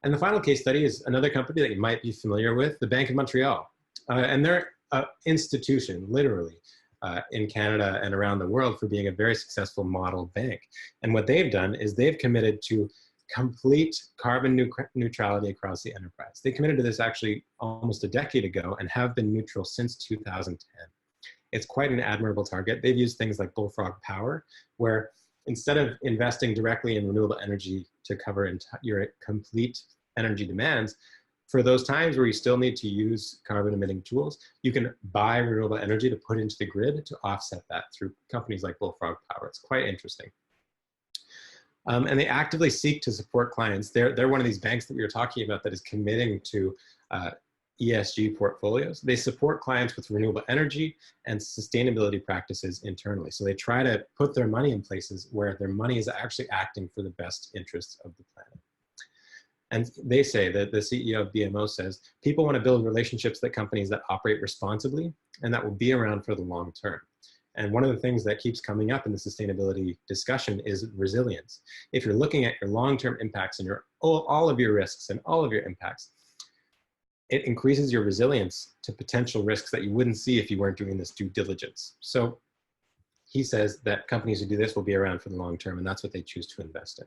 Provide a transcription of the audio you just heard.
And the final case study is another company that you might be familiar with, the Bank of Montreal. And they're an institution, literally, in Canada and around the world for being a very successful model bank. And what they've done is they've committed to complete carbon neutrality across the enterprise. They committed to this actually almost a decade ago and have been neutral since 2010. It's quite an admirable target. They've used things like bullfrog power, where instead of investing directly in renewable energy to cover your complete energy demands, for those times where you still need to use carbon emitting tools, you can buy renewable energy to put into the grid to offset that through companies like bullfrog power. It's quite interesting. And they actively seek to support clients. They're one of these banks that we were talking about that is committing to ESG portfolios. They support clients with renewable energy and sustainability practices internally. So they try to put their money in places where their money is actually acting for the best interests of the planet. And they say that the CEO of BMO says, people want to build relationships with companies that operate responsibly and that will be around for the long term. And one of the things that keeps coming up in the sustainability discussion is resilience. If you're looking at your long-term impacts and all of your risks and all of your impacts, it increases your resilience to potential risks that you wouldn't see if you weren't doing this due diligence. So he says that companies who do this will be around for the long term, and that's what they choose to invest in.